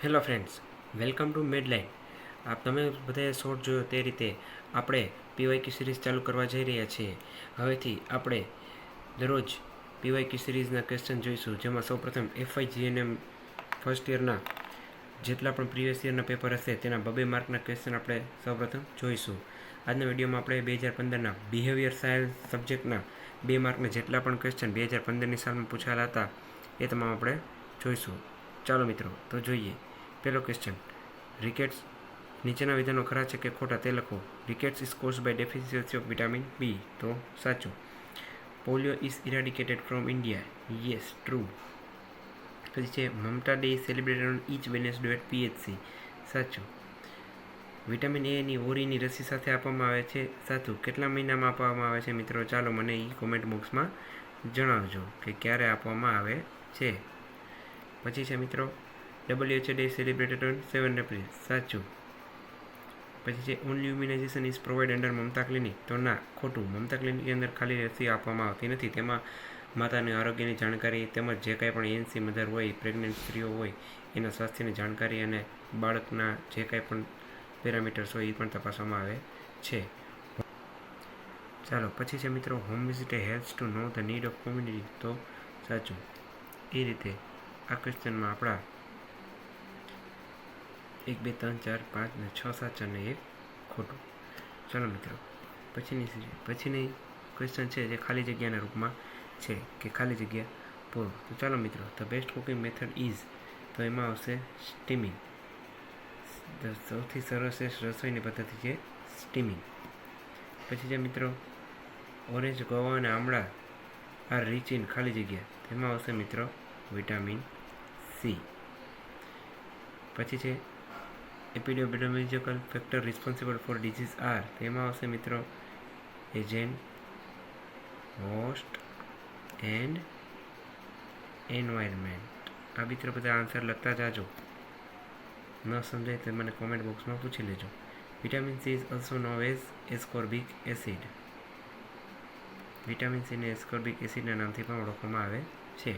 Hello friends, welcome to Medline. તમે બધાએ short જોયો તે રીતે આપણે પીવાયક્યુ સિરીઝ ચાલુ કરવા જઈ રહ્યા છીએ. હવેથી આપણે દરરોજ પીવાયક્યુ સિરીઝના ક્વેશ્ચન જોઈશું, જેમાં સૌપ્રથમ FIGNM ફર્સ્ટ યરના જેટલા પણ પ્રીવિયસ યરના પેપર હશે તેના 2 માર્કના ક્વેશ્ચન આપણે સૌપ્રથમ જોઈશું. આજના વિડીયોમાં આપણે 2015ના બિહેવિયર સાયન્સ સબ્જેક્ટના 2 માર્કના જેટલા પણ ક્વેશ્ચન 2015ની સાલમાં પૂછાયેલા હતા એ તમામ આપણે જોઈશું. ચાલો મિત્રો, તો જોઈએ. પહેલો ક્વેશ્ચન, રિકેટ્સ નીચેના વિધાનો ખરા છે કે ખોટા તે લખો. Rickets is caused by deficiency of vitamin B, તો સાચું. Polio is eradicated from India, yes, true. પછી છે Mamta day is celebrated on each Wednesday at PHC, સાચું. વિટામિન એની ઓરીની રસી સાથે આપવામાં આવે છે, સાચું. કેટલા મહિનામાં આપવામાં આવે છે મિત્રો? ચાલો મને એ કોમેન્ટ બોક્સમાં જણાવજો કે ક્યારે આપવામાં આવે છે. પછી છે મિત્રો WHO day celebrated on 7 April, સાચું. પછી છે only immunization is provide under Mamta clinic, તો ના, ખોટું. મમતા ક્લિનિકની અંદર ખાલી રસી આપવામાં આવતી નથી, તેમાં માતાની આરોગ્યની જાણકારી તેમજ જે કાંઈ પણ ANC મધર હોય, પ્રેગ્નન્ટ સ્ત્રીઓ હોય એના સ્વાસ્થ્યની જાણકારી અને બાળકના જે કાંઈ પણ પેરામીટર્સ હોય એ પણ તપાસવામાં આવે છે. ચાલો પછી છે મિત્રો home visit helps to know the need of community, તો સાચું. એ રીતે આ ક્વેશ્ચનમાં આપણા 1 2 3 4 5 ને 6 સાચા અને 1 ખોટું. ચાલો મિત્રો પછીની ક્વેશ્ચન છે જે ખાલી જગ્યાના રૂપમાં છે કે ખાલી જગ્યા પૂરો. તો ચાલો મિત્રો, the best cooking method is, તો એમાં આવશે સ્ટીમિંગ. સૌથી સર્વશ્રેષ્ઠ રસોઈની પદ્ધતિ છે સ્ટીમિંગ. પછી છે મિત્રો ઓરેન્જ, ગોવા અને આમળા આર રીચ ઇન ખાલી જગ્યા, તેમાં આવશે મિત્રો વિટામિન સી. પછી છે epidemiological factor responsible for disease are, તેમાં આવશે મિત્રો એજન્ટ, હોસ્ટ એન્ડ એન્વાયરમેન્ટ. આ મિત્રો બધા આન્સર લખતા જાજો, ન સમજાય તો મને કોમેન્ટ બોક્સમાં પૂછી લેજો. Vitamin C is also known as ascorbic acid. Vitamin સીને એસ્કોર્બિક એસિડના નામથી પણ ઓળખવામાં આવે છે.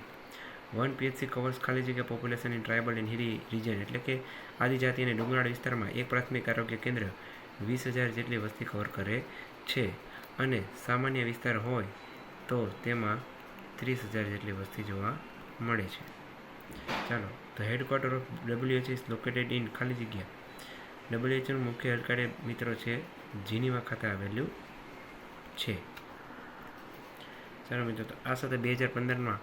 1 PHC કવર્સ ખાલી જગ્યા population in tribal and હિલી region, એટલે કે આદિજાતિ અને ડુંગરાળ વિસ્તારમાં એક પ્રાથમિક આરોગ્ય કેન્દ્ર 20,000 જેટલી વસ્તી કવર કરે છે, અને સામાન્ય વિસ્તાર હોય તો તેમાં 30,000 જેટલી વસ્તી જોવા મળે છે. ચાલો, the headquarter of WHO is located in ખાલી જગ્યા. WHOનું મુખ્ય હેડક્વાર્ટર મિત્રો છે જીનીવા ખાતે આવેલું છે. ચાલો મિત્રો, તો આ સાથે 2015માં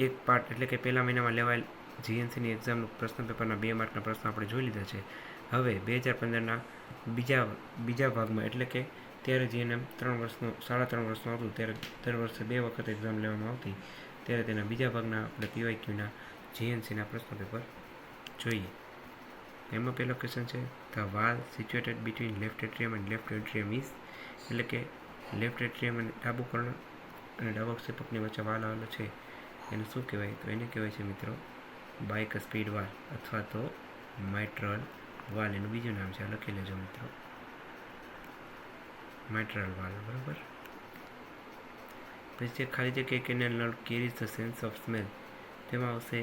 એક પાર્ટ એટલે કે પહેલા મહિનામાં લેવાયેલ GNCની એક્ઝામનું પ્રશ્ન પેપરના 2 માર્કના પ્રશ્નો આપણે જોઈ લીધા છે. હવે 2015ના બીજા ભાગમાં, એટલે કે ત્યારે GNM 3.5 વર્ષનું હતું, ત્યારે દર વર્ષે 2 વખત એક્ઝામ લેવામાં આવતી, ત્યારે તેના બીજા ભાગના આપણે PYQના GNCના પ્રશ્ન પેપર જોઈએ. એમાં પહેલો ક્વેશ્ચન છે the valve situated between left એટ્રિયમ and left એટ્રિયમ is, એટલે કે લેફ્ટ એટ્રિયમ અને ડાબુ કર્ણ અને ડાબા ક્ષેપકની વચ્ચે વાલ આવેલો છે, એને શું કહેવાય? તો એને કહેવાય છે મિત્રો બાયકસ્પિડ વાલ અથવા તો માઇટ્રલ વાલ. એનું બીજું નામ છે, લખી લેજો મિત્રો, માઇટ્રલ વાલ, બરાબર. પછી જે ખાલી જગ્યાએ cranial nerve carries the sense of smell, તેમાં આવશે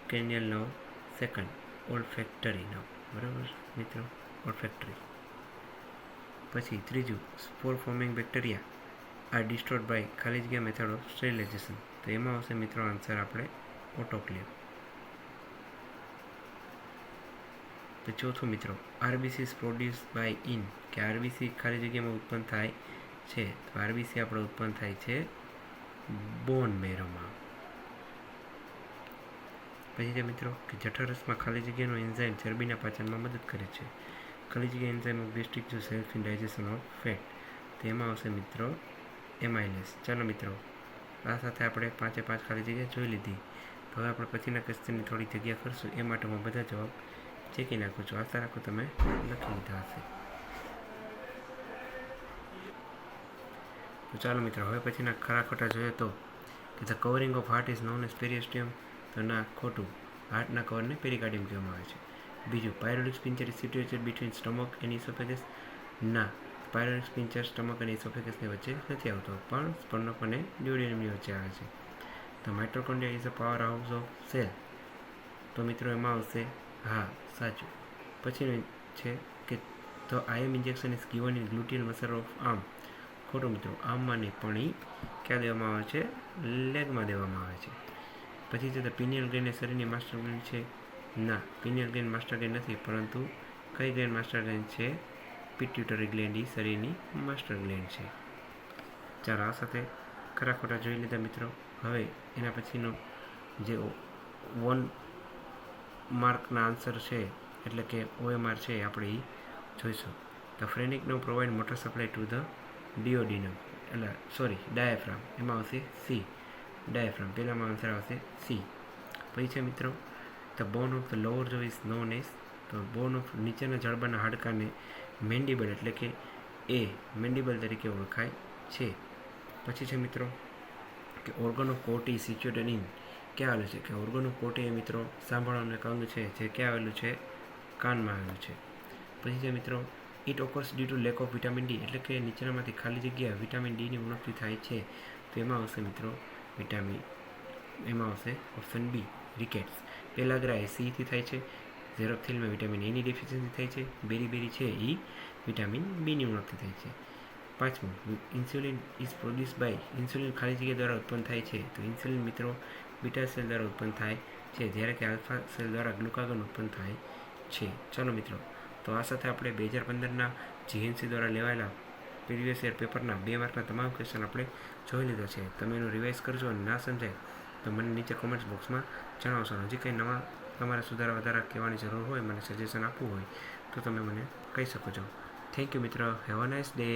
cranial nerve second, olfactory nerve, બરાબર મિત્રો, ઓલ્ફેક્ટરી. પછી ત્રીજું, spore forming bacteria are destroyed by ખાલી જગ્યા મેથડ ઓફ સ્ટેરિલાઇઝેશન, તો એમાં આવશે મિત્રો આન્સર આપણે ઓટોક્લેવ. તો ચોથું મિત્રો, RBC is produce by in, કે RBC ખાલી જગ્યામાં ઉત્પન્ન થાય છે, તો RBC આપણે ઉત્પન્ન થાય છે બોન મેરોમાં. પછી છે મિત્રો કે જઠરરસમાં ખાલી જગ્યાનો એન્ઝાઇમ ચરબીના પાચનમાં મદદ કરે છે. ખાલી જગ્યા એન્ઝાઇમ ઓફ ગેસ્ટ્રિક જો self in digestion of fat, તેમાં આવશે મિત્રો એમાઇલેસ. ચાલો મિત્રો, આ સાથે આપણે 5 ખાલી જગ્યા જોઈ લીધી. તો હવે આપણે પછીના ક્વેશ્ચનની થોડી જગ્યા કરશું, એ માટે હું બધા જવાબ ચેકી નાખું છું. આશા રાખું તમે લખી લીધા હશે. તો ચાલો મિત્રો, હવે પછીના ખરા ખોટા જોઈએ તો કે the covering of heart is known as periosteum, તો ના, ખોટું. હાર્ટના કવરને પેરિકાર્ડિયમ કહેવામાં આવે છે. બીજું, pyloric sphincter is situated between stomach and oesophagus, ના, પાયરોલિક સ્પિન્ચર સ્ટમક અને ઇસોફેગસની વચ્ચે નથી આવતો, પણ સ્ટમક અને ડ્યુઓડેનમની વચ્ચે આવે છે. તો mitochondria is a power house of cell, તો મિત્રો એમાં આવશે હા, સાચું. પછીનું છે કે the IM injection is given in gluteal muscle of arm. ખોટું મિત્રો, આર્મમાં નહીં પણ એ ક્યાં દેવામાં આવે છે? લેગમાં દેવામાં આવે છે. પછી છે ધ પિનિયલ ગ્લેન્ડ એ શરીરની માસ્ટર ગ્લેન્ડ છે. ના, પિનિયલ ગ્લેન્ડ માસ્ટર ગ્લેન્ડ નથી, પરંતુ કઈ ગ્લેન્ડ માસ્ટર ગ્લેન્ડ છે? પિટ્યુટરી ગ્લેન્ડ એ શરીરની માસ્ટર ગ્લેન્ડ છે. ચાલો, આ સાથે ખરા ખોટા જોઈ લીધા મિત્રો. હવે એના પછીનો જે 1 માર્કના આન્સર છે, એટલે કે OMR છે, આપણે એ જોઈશું. The phrenic nerve provide motor supply to the duodenum, એટલે ડાયાફ્રામ. એમાં આવશે સી, ડાયાફ્રામ. પહેલામાં આન્સર આવશે સી. પછી છે મિત્રો the bone of the lower jaw is known as, તો બોન ઓફ નીચેના જડબાના હાડકાને મેન્ડિબલ એટલે કે મેન્ડિબલ તરીકે ઓળખાય છે. પછી છે મિત્રો કે ઓર્ગન ઓફ કોર્ટી સિચ્યુએટેડ ઇન, ક્યાં આવેલું છે? કે ઓર્ગન ઓફ કોર્ટી એ મિત્રો સાંભળવાનું એક અંગ છે, જે ક્યાં આવેલું છે? કાનમાં આવેલું છે. પછી છે મિત્રો it occurs due to lack of vitamin D, એટલે કે નીચેનામાંથી ખાલી જગ્યા વિટામિન ડીની ઉણપથી થાય છે. તો એમાં આવશે મિત્રો એમાં આવશે ઓપ્શન બી, રિકેટ્સ. પેલાગ્રા એ સીથી થાય છે. ઝેરોપ્થેલ્મિયા વિટામિન એની ડેફિશિયન્સી થાય છે. બેરી છે એ વિટામિન બીની ઉણપથી થાય છે. પાંચમું, insulin is produce by, insulin ખાલી જગ્યા દ્વારા ઉત્પન્ન થાય છે. તો ઇન્સ્યુલિન મિત્રો બીટા સેલ દ્વારા ઉત્પન્ન થાય છે, જ્યારે કે આલ્ફા સેલ દ્વારા ગ્લુકાગોન ઉત્પન્ન થાય છે. ચાલો મિત્રો, તો આ સાથે આપણે 2015ના જીએનસી દ્વારા લેવાયેલા પ્રીવિયસ યર પેપરના 2 માર્કના તમામ ક્વેશ્ચન આપણે જોઈ લીધા છે. તમે એનું રિવાઇઝ કરજો, અને ના સમજાય તો મને નીચે કોમેન્ટ્સ બોક્સમાં જણાવશો. હજી કંઈ નવા તમારે સુધારા વધારા કહેવાની જરૂર હોય, મને સજેશન આપવું હોય, તો તમે મને કહી શકો છો. થેન્ક યુ મિત્રો. Have a nice day.